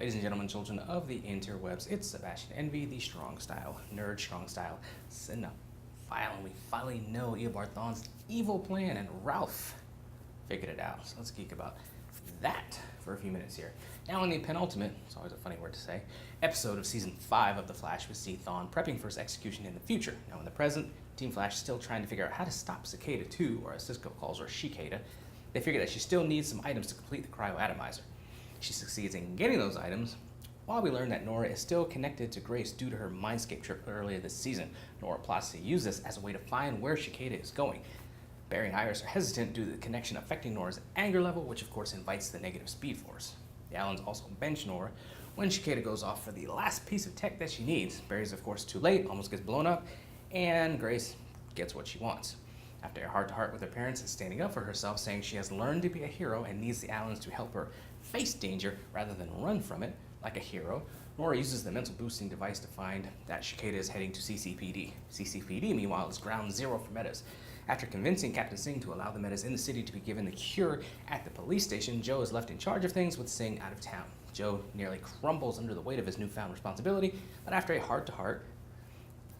Ladies and gentlemen, children of the interwebs, it's Sebastian Envy, the strong style, nerd strong style, cinephile, and we finally know Eobard Thawne's evil plan, and Ralph figured it out. So let's geek about that for a few minutes here. Now in the penultimate, it's always a funny word to say, episode of Season 5 of The Flash, we see Thawne prepping for his execution in the future. Now in the present, Team Flash is still trying to figure out how to stop Cicada 2, or as Cisco calls her, Shicada. They figure that she still needs some items to complete the cryoatomizer. She succeeds in getting those items, while we learn that Nora is still connected to Grace due to her Mindscape trip earlier this season. Nora plots to use this as a way to find where Cicada is going. Barry and Iris are hesitant due to the connection affecting Nora's anger level, which of course invites the negative Speed Force. The Allens also bench Nora when Cicada goes off for the last piece of tech that she needs. Barry's of course too late, almost gets blown up, and Grace gets what she wants. After a heart-to-heart with her parents and standing up for herself, saying she has learned to be a hero and needs the Allens to help her face danger rather than run from it like a hero, Nora uses the mental boosting device to find that Cicada is heading to CCPD. CCPD, meanwhile, is ground zero for Metas. After convincing Captain Singh to allow the Metas in the city to be given the cure at the police station, Joe is left in charge of things with Singh out of town. Joe nearly crumbles under the weight of his newfound responsibility, but after a heart-to-heart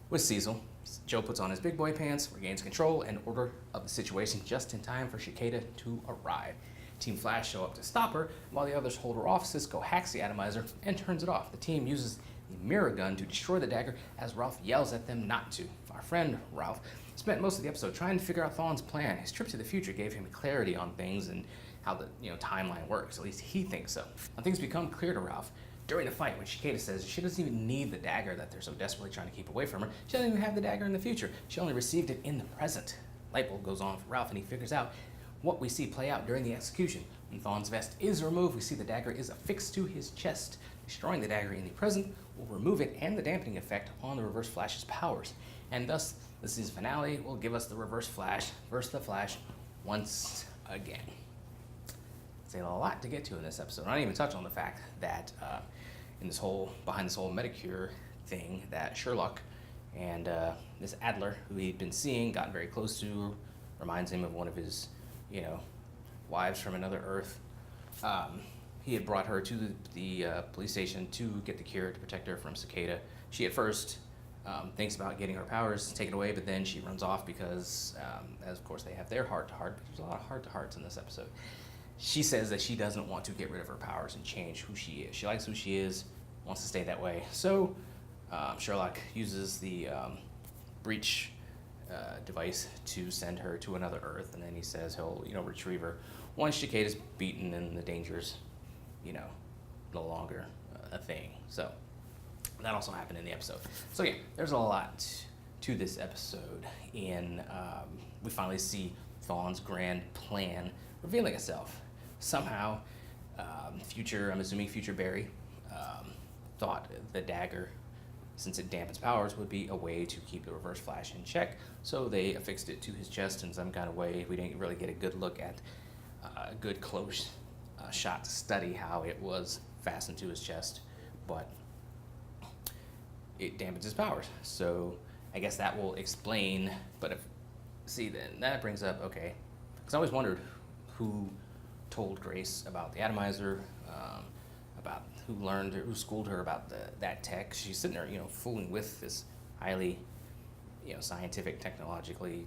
with Cecil, Joe puts on his big boy pants, regains control and order of the situation just in time for Cicada to arrive. Team Flash show up to stop her, while the others hold her off. Cisco hacks the atomizer and turns it off. The team uses the mirror gun to destroy the dagger as Ralph yells at them not to. Our friend Ralph spent most of the episode trying to figure out Thawne's plan. His trip to the future gave him clarity on things and how the timeline works. At least he thinks so. Now things become clear to Ralph during the fight when Cicada says she doesn't even need the dagger that they're so desperately trying to keep away from her. She doesn't even have the dagger in the future. She only received it in the present. Light bulb goes on for Ralph and he figures out what we see play out during the execution. When Thawne's vest is removed, we see the dagger is affixed to his chest. Destroying the dagger in the present will remove it and the dampening effect on the Reverse Flash's powers. And thus, the season finale will give us the Reverse Flash versus the Flash once again. It's a lot to get to in this episode. I didn't even touch on the fact that behind this whole Medicure thing, that Sherlock and this Adler, who he'd been seeing, got very close to, reminds him of one of his, wives from another Earth. He had brought her to the police station to get the cure to protect her from Cicada. She at first thinks about getting her powers taken away, but then she runs off because, as of course they have their heart-to-heart, but there's a lot of heart-to-hearts in this episode. She says that she doesn't want to get rid of her powers and change who she is. She likes who she is, wants to stay that way. So Sherlock uses the breach device to send her to another Earth, and then he says he'll retrieve her once Cicada's beaten and the danger's no longer a thing. So that also happened in the episode. So yeah, there's a lot to this episode, and we finally see Thawne's grand plan revealing itself. Somehow, I'm assuming future Barry thought the dagger, since it dampens powers, would be a way to keep the Reverse Flash in check, so they affixed it to his chest in some kind of way. We didn't really get a good look at a good close shot to study how it was fastened to his chest, but it dampens his powers. So I guess that will explain, but then that brings up, okay, because I always wondered who told Grace about the atomizer, about who schooled her about that tech. She's sitting there, fooling with this highly, scientific, technologically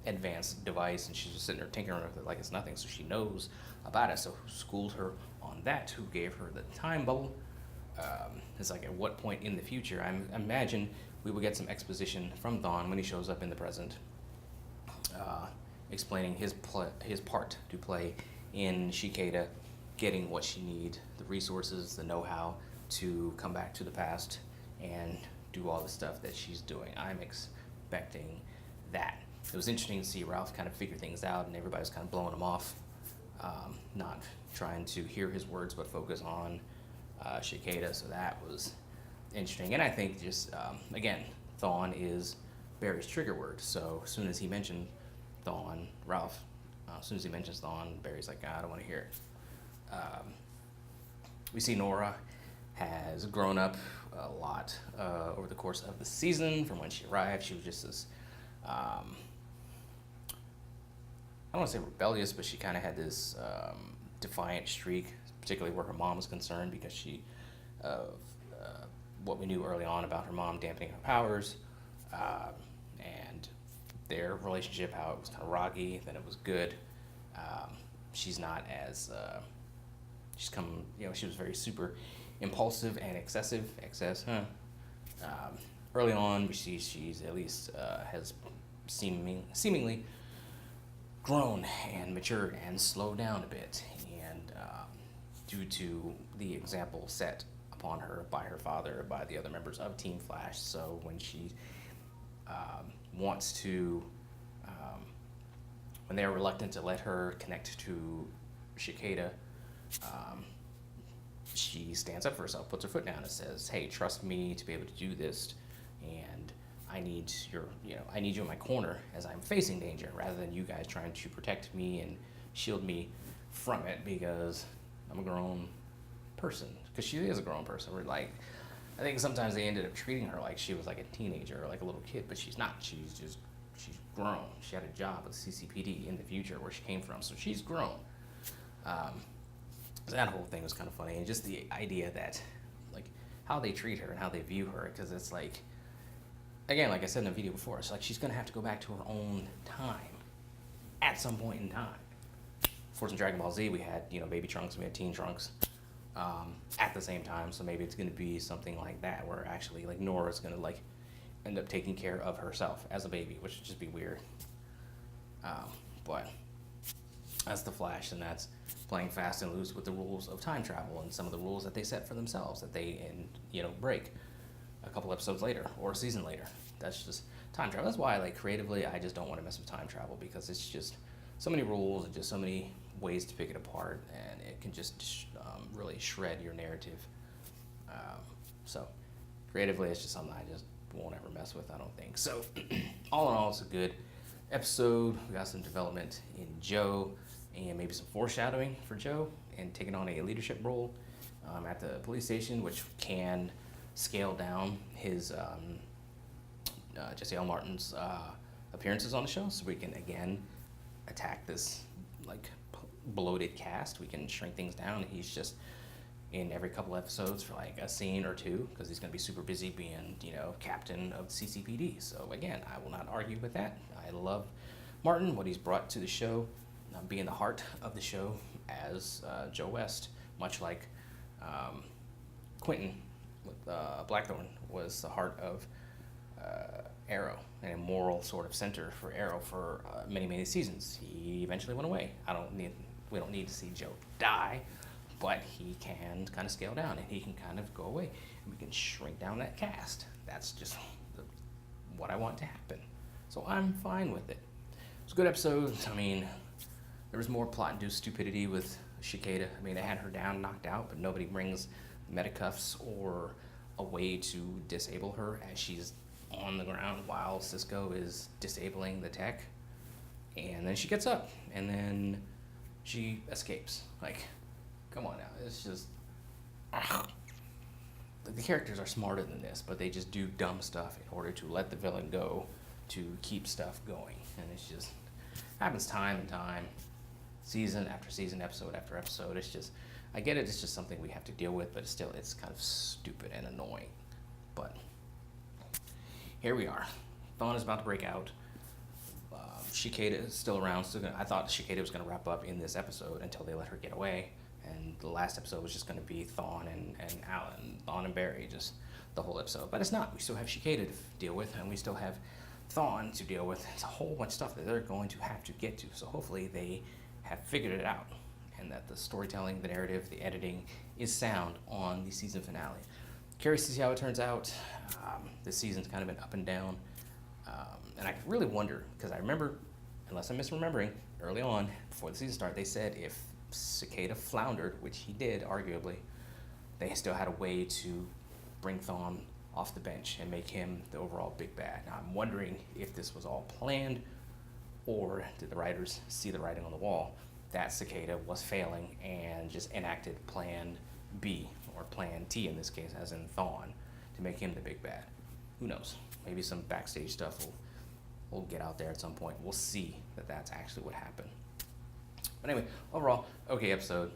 advanced device, and she's just sitting there tinkering with it like it's nothing. So she knows about it. So who schooled her on that? Who gave her the time bubble? It's like at what point in the future? I imagine we will get some exposition from Thawne when he shows up in the present, explaining his part to play in Cicada getting what she needs, the resources, the know-how to come back to the past and do all the stuff that she's doing. I'm expecting that. It was interesting to see Ralph kind of figure things out, and everybody's kind of blowing him off, not trying to hear his words but focus on Cicada. So that was interesting. And I think just, again, Thawne is Barry's trigger word. So as soon as he mentioned Thawne, as soon as he mentions Thawne, Barry's like, I don't want to hear it. We see Nora has grown up a lot over the course of the season. From when she arrived, she was just this, I don't want to say rebellious, but she kind of had this defiant streak, particularly where her mom was concerned because of what we knew early on about her mom dampening her powers, and their relationship, how it was kind of rocky, then it was good. She's not as she was very super impulsive and early on, we see she's at least has seemingly grown and matured and slowed down a bit, and due to the example set upon her by her father, by the other members of Team Flash. So when she wants to, when they're reluctant to let her connect to Cicada, she stands up for herself, puts her foot down, and says, "Hey, trust me to be able to do this, and I need you in my corner as I'm facing danger, rather than you guys trying to protect me and shield me from it because I'm a grown person." Because she is a grown person. We're like, I think sometimes they ended up treating her like she was like a teenager or like a little kid, but she's not. She's grown. She had a job with CCPD in the future where she came from, so she's grown. That whole thing was kind of funny, and just the idea that, like, how they treat her and how they view her, because it's like, again, like I said in the video before, it's like she's gonna have to go back to her own time at some point in time. Of course, in Dragon Ball Z, we had Baby Trunks, we had Teen Trunks at the same time, so maybe it's gonna be something like that, where actually like Nora's gonna like end up taking care of herself as a baby, which would just be weird. But that's the Flash, and that's playing fast and loose with the rules of time travel and some of the rules that they set for themselves that they break a couple episodes later or a season later. That's just time travel. That's why, like, creatively, I just don't want to mess with time travel, because it's just so many rules and just so many ways to pick it apart, and it can just really shred your narrative. So creatively, it's just something I just won't ever mess with, I don't think. So all in all, it's a good episode. We got some development in Joe, and maybe some foreshadowing for Joe and taking on a leadership role at the police station, which can scale down his Jesse L. Martin's appearances on the show, so we can again attack this like bloated cast. We can shrink things down. He's just in every couple episodes for like a scene or two, because he's going to be super busy being captain of the CCPD. So again, I will not argue with that. I love Martin, what he's brought to the show, being the heart of the show as Joe West, much like Quentin with Blackthorn was the heart of Arrow, and a moral sort of center for Arrow for many seasons. He eventually went away. We don't need to see Joe die, but he can kind of scale down, and he can kind of go away, and we can shrink down that cast. That's just what I want to happen. So I'm fine with it. It's a good episode. I mean, there was more plot-induced stupidity with Cicada. I mean, they had her down, knocked out, but nobody brings medicuffs or a way to disable her as she's on the ground while Cisco is disabling the tech. And then she gets up, and then she escapes. Like, come on now. It's just... The characters are smarter than this, but they just do dumb stuff in order to let the villain go, to keep stuff going. And it's just... happens time and time. Season after season, episode after episode. It's just... I get it, it's just something we have to deal with, but still, it's kind of stupid and annoying. But... here we are. Thawne is about to break out. Cicada is still around. I thought Cicada was going to wrap up in this episode until they let her get away. And the last episode was just going to be Thawne and Alan, Thawne and Barry, just the whole episode. But it's not. We still have Cicada to deal with, and we still have Thawne to deal with. It's a whole bunch of stuff that they're going to have to get to. So hopefully they have figured it out, and that the storytelling, the narrative, the editing is sound on the season finale. Curious to see how it turns out. This season's kind of been up and down. And I really wonder, because I remember, unless I'm misremembering, early on, before the season started, they said if Cicada floundered, which he did, arguably, they still had a way to bring Thawne off the bench and make him the overall big bad. Now, I'm wondering if this was all planned, or did the writers see the writing on the wall that Cicada was failing and just enacted Plan B, or Plan T in this case, as in Thawne, to make him the big bad. Who knows? Maybe some backstage stuff will get out there at some point. We'll see that that's actually what happened. But anyway, overall, okay episode.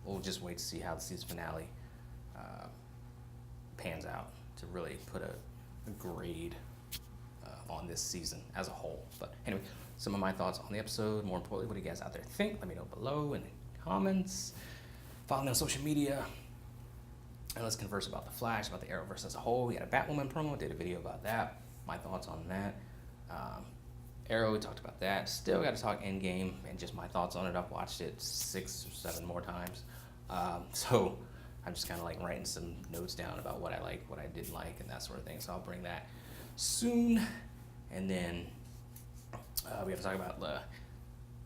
we'll just wait to see how the season finale pans out to really put a grade on this season as a whole. But anyway, some of my thoughts on the episode. More importantly, what do you guys out there think? Let me know below in the comments. Follow me on social media. And let's converse about the Flash, about the Arrowverse as a whole. We had a Batwoman promo, did a video about that. My thoughts on that. Arrow, we talked about that. Still got to talk Endgame and just my thoughts on it. I've watched it 6 or 7 more times. So I'm just kind of like writing some notes down about what I like, what I didn't like, and that sort of thing. So I'll bring that soon. And then we have to talk about the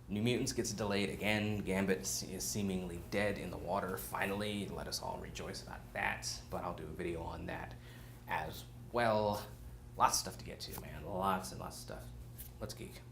New Mutants gets delayed again. Gambit is seemingly dead in the water. Finally, let us all rejoice about that. But I'll do a video on that as well. Lots of stuff to get to, man. Lots and lots of stuff. Let's geek.